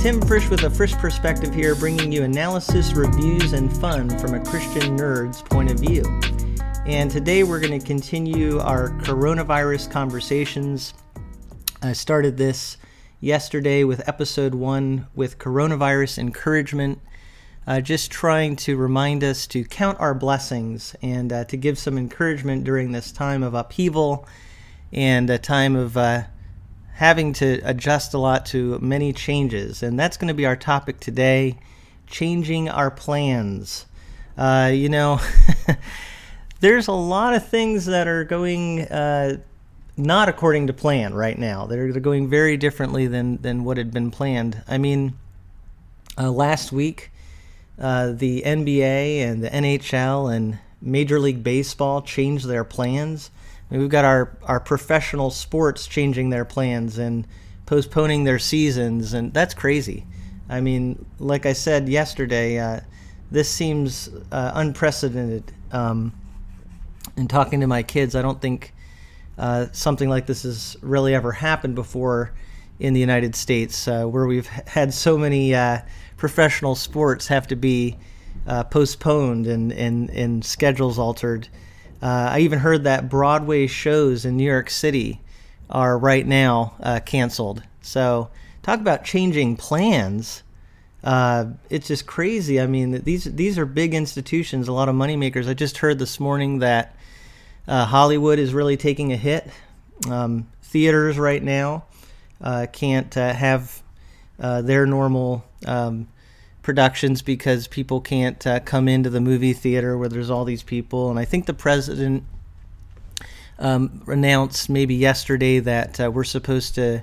Tim Frisch with a Frisch perspective here, bringing you analysis, reviews, and fun from a Christian nerd's point of view. And today we're going to continue our coronavirus conversations. I started this yesterday with episode 1 with coronavirus encouragement, just trying to remind us to count our blessings and to give some encouragement during this time of upheaval and a time of having to adjust a lot to many changes. And that's going to be our topic today, changing our plans. There's a lot of things that are going not according to plan right now. They're going very differently than what had been planned. I mean, last week, the NBA and the NHL and Major League Baseball changed their plans. I mean, we've got our professional sports changing their plans and postponing their seasons, and that's crazy. I mean, like I said yesterday, this seems unprecedented. In talking to my kids, I don't think something like this has really ever happened before in the United States, where we've had so many professional sports have to be postponed and schedules altered. I even heard that Broadway shows in New York City are right now canceled. So talk about changing plans. It's just crazy. I mean, these are big institutions, a lot of moneymakers. I just heard this morning that Hollywood is really taking a hit. Theaters right now can't have their normal productions because people can't come into the movie theater where there's all these people. And I think the president announced maybe yesterday that we're supposed to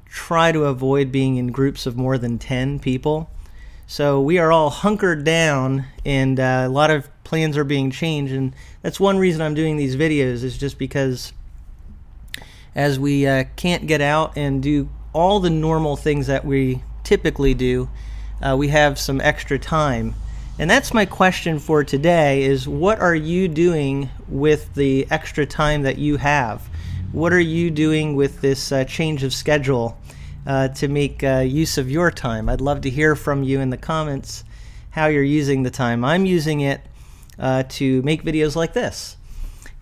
try to avoid being in groups of more than 10 people. So we are all hunkered down, and a lot of plans are being changed. And that's one reason I'm doing these videos, is just because as we can't get out and do all the normal things that we typically do, we have some extra time. And that's my question for today, is what are you doing with the extra time that you have? What are you doing with this change of schedule to make use of your time? I'd love to hear from you in the comments how you're using the time. I'm using it to make videos like this.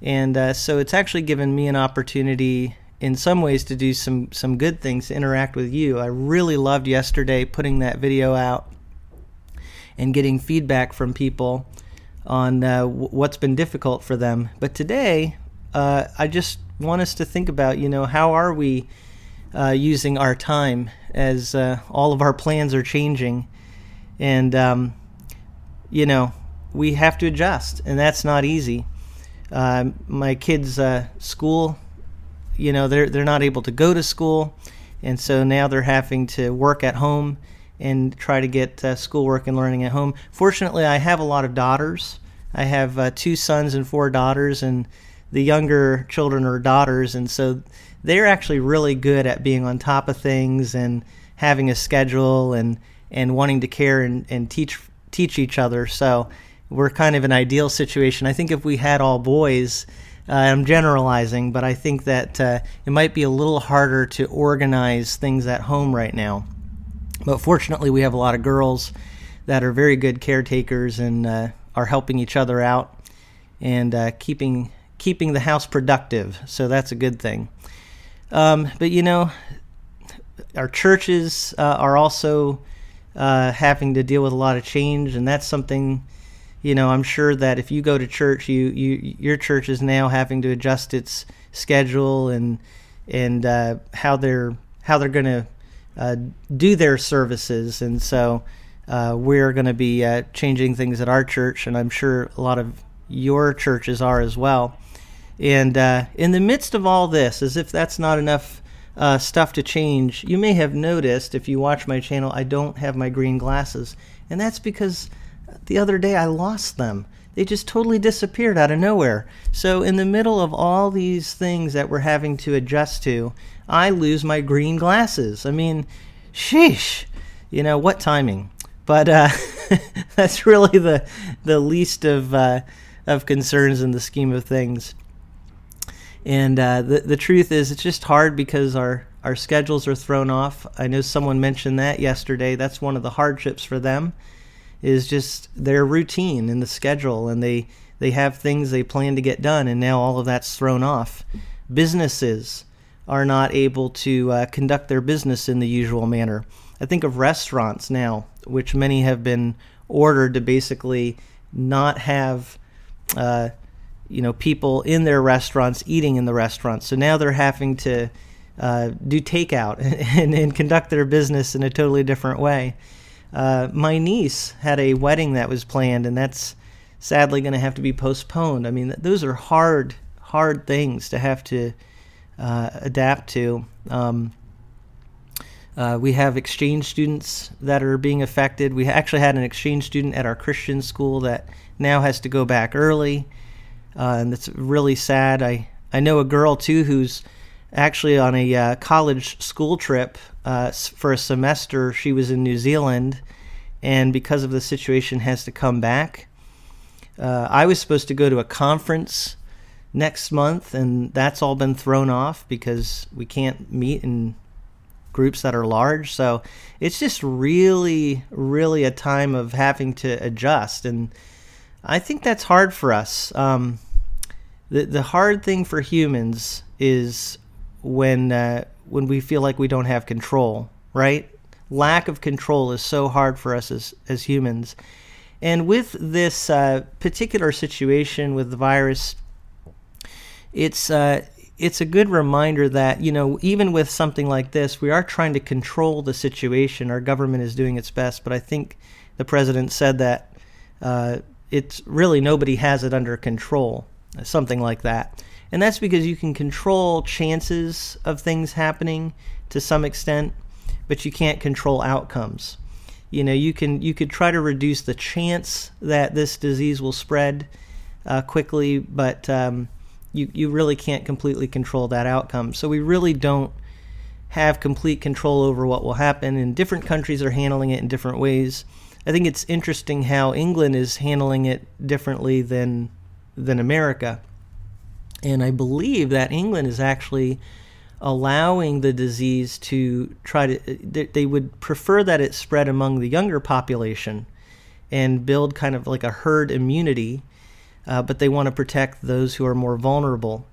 And so it's actually given me an opportunity in some ways to do some good things, to interact with you. I really loved yesterday putting that video out and getting feedback from people on what's been difficult for them. But today, I just want us to think about, how are we using our time as all of our plans are changing. And, we have to adjust, and that's not easy. My kids' school, they're not able to go to school, and so now they're having to work at home and try to get schoolwork and learning at home. Fortunately, I have a lot of daughters. I have 2 sons and 4 daughters, and the younger children are daughters, and so they're actually really good at being on top of things and having a schedule and wanting to care and teach each other. So we're kind of an ideal situation. I think if we had all boys, I'm generalizing, but I think that it might be a little harder to organize things at home right now. But fortunately, we have a lot of girls that are very good caretakers and are helping each other out and keeping the house productive. So that's a good thing. But our churches are also having to deal with a lot of change, and that's something. I'm sure that if you go to church, your church is now having to adjust its schedule and how they're going to do their services, and so we're going to be changing things at our church, and I'm sure a lot of your churches are as well. And in the midst of all this, as if that's not enough stuff to change, you may have noticed, if you watch my channel, I don't have my green glasses, and that's because the other day I lost them. They just totally disappeared out of nowhere. So in the middle of all these things that we're having to adjust to, I lose my green glasses. I mean, sheesh, what timing? But that's really the least of concerns in the scheme of things. And the truth is, it's just hard because our our schedules are thrown off. I know someone mentioned that yesterday. That's one of the hardships for them, is just their routine and the schedule, and they have things they plan to get done, and now all of that's thrown off. Businesses are not able to conduct their business in the usual manner. I think of restaurants now, which many have been ordered to basically not have people in their restaurants eating in the restaurants. So now they're having to do takeout and conduct their business in a totally different way. My niece had a wedding that was planned, and that's sadly going to have to be postponed. I mean, those are hard things to have to adapt to. We have exchange students that are being affected. We actually had an exchange student at our Christian school that now has to go back early, and it's really sad. I know a girl, too, who's actually on a college school trip for a semester. She was in New Zealand, and because of the situation has to come back. I was supposed to go to a conference next month, and that's all been thrown off because we can't meet in groups that are large. So it's just really, really a time of having to adjust, and I think that's hard for us. The hard thing for humans is when we feel like we don't have control, right? Lack of control is so hard for us as humans. And with this particular situation with the virus, it's a good reminder that, even with something like this, we are trying to control the situation. Our government is doing its best, but I think the president said that it's really nobody has it under control, something like that. And that's because you can control chances of things happening to some extent, but you can't control outcomes. You could try to reduce the chance that this disease will spread quickly, but you really can't completely control that outcome. So we really don't have complete control over what will happen, and different countries are handling it in different ways. I think it's interesting how England is handling it differently than America. And I believe that England is actually allowing the disease to they would prefer that it spread among the younger population and build kind of like a herd immunity, but they want to protect those who are more vulnerable.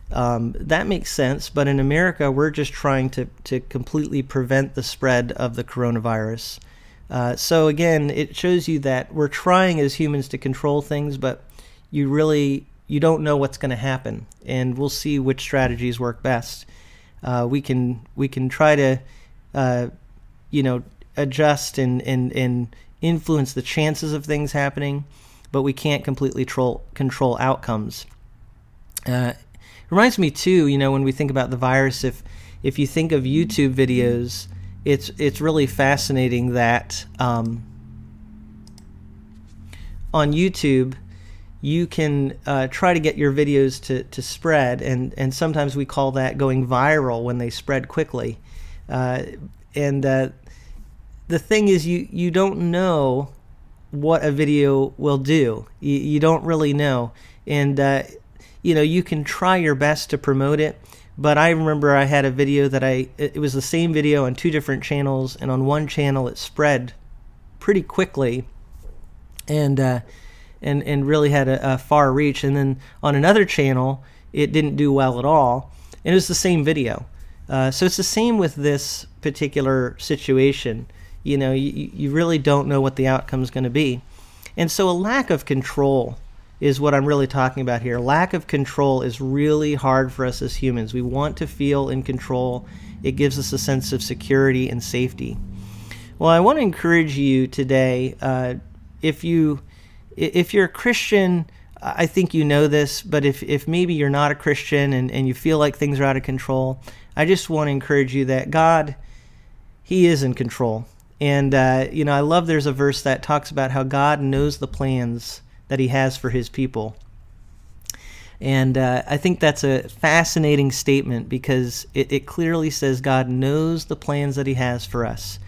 That makes sense, but in America, we're just trying to completely prevent the spread of the coronavirus. So again, it shows you that we're trying as humans to control things, but you don't know what's going to happen, and we'll see which strategies work best. We can try to adjust and influence the chances of things happening, but we can't completely control outcomes. It reminds me too, when we think about the virus, if you think of YouTube videos, it's really fascinating that on YouTube you can try to get your videos to spread, and sometimes we call that going viral when they spread quickly. And the thing is, you don't know what a video will do. You don't really know. And you can try your best to promote it, but I remember I had a video that it was the same video on two different channels, and on one channel it spread pretty quickly and really had a far reach, and then on another channel it didn't do well at all, and it was the same video. So it's the same with this particular situation. You really don't know what the outcome is going to be. And so a lack of control is what I'm really talking about here. Lack of control is really hard for us as humans. We want to feel in control. It gives us a sense of security and safety. Well, I want to encourage you today, if you're a Christian, I think you know this, but if maybe you're not a Christian and you feel like things are out of control, I just want to encourage you that God, He is in control. And, I love there's a verse that talks about how God knows the plans that He has for His people. And I think that's a fascinating statement because it clearly says God knows the plans that He has for us.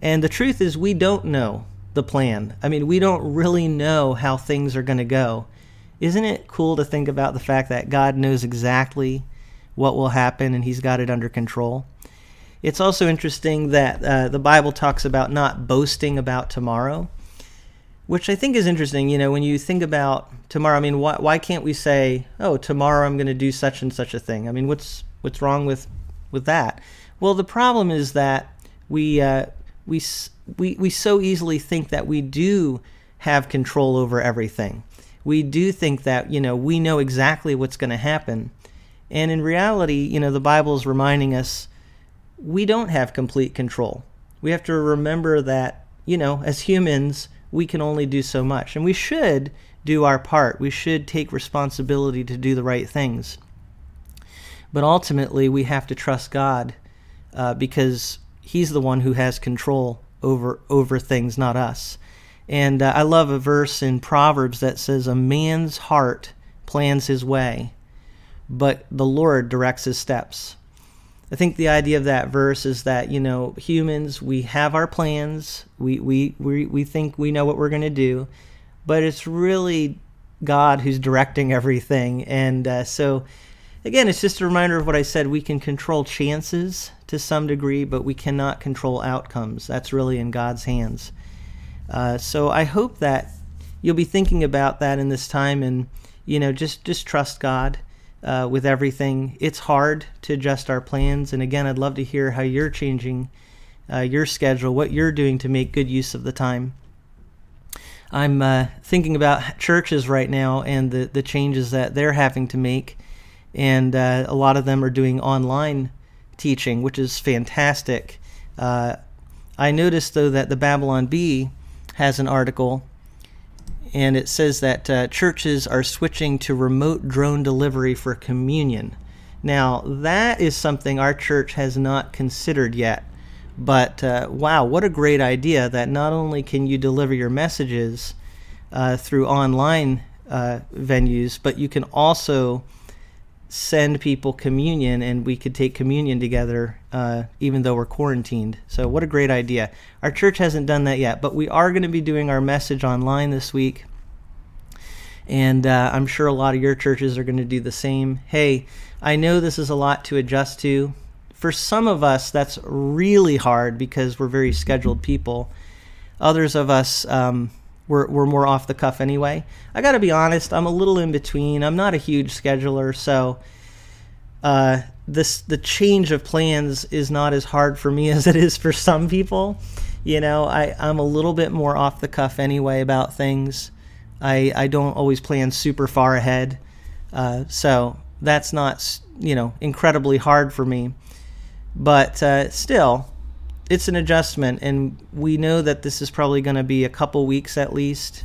And the truth is we don't know the plan. I mean, we don't really know how things are going to go. Isn't it cool to think about the fact that God knows exactly what will happen, and he's got it under control. It's also interesting that the Bible talks about not boasting about tomorrow, which I think is interesting. You know, when you think about tomorrow, I mean, why can't we say, oh, tomorrow I'm going to do such and such a thing? I mean, what's wrong with that? Well, the problem is that we so easily think that we do have control over everything. We do think that, you know, we know exactly what's going to happen. And in reality, you know, the Bible is reminding us we don't have complete control. We have to remember that, you know, as humans, we can only do so much. And we should do our part. We should take responsibility to do the right things. But ultimately, we have to trust God because he's the one who has control over things, not us. And I love a verse in Proverbs that says, a man's heart plans his way, but the Lord directs his steps. I think the idea of that verse is that, you know, humans, we have our plans, we think we know what we're going to do, but it's really God who's directing everything. And so, again, it's just a reminder of what I said. We can control chances to some degree, but we cannot control outcomes. That's really in God's hands. So I hope that you'll be thinking about that in this time, and, you know, just trust God with everything. It's hard to adjust our plans, and again, I'd love to hear how you're changing your schedule, what you're doing to make good use of the time. I'm thinking about churches right now and the changes that they're having to make, and a lot of them are doing online teaching, which is fantastic. I noticed, though, that the Babylon Bee has an article, and it says that churches are switching to remote drone delivery for communion. Now, that is something our church has not considered yet, but wow, what a great idea that not only can you deliver your messages through online venues, but you can also send people communion, and we could take communion together even though we're quarantined. So what a great idea. Our church hasn't done that yet, but we are going to be doing our message online this week, and I'm sure a lot of your churches are going to do the same. Hey, I know this is a lot to adjust to. For some of us, that's really hard because we're very scheduled people. Others of us, we're more off the cuff anyway. I got to be honest, I'm a little in between. I'm not a huge scheduler, so the change of plans is not as hard for me as it is for some people. You know, I'm a little bit more off the cuff anyway about things. I don't always plan super far ahead, so that's not, you know, incredibly hard for me. But still, it's an adjustment, and we know that this is probably going to be a couple weeks at least,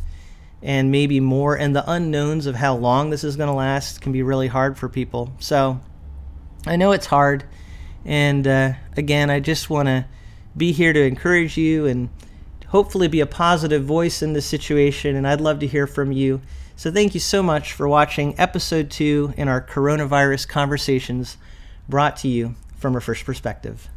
and maybe more, and the unknowns of how long this is going to last can be really hard for people. So I know it's hard, and again, I just want to be here to encourage you and hopefully be a positive voice in this situation, and I'd love to hear from you. So thank you so much for watching episode 2 in our coronavirus conversations, brought to you from a Frisch perspective.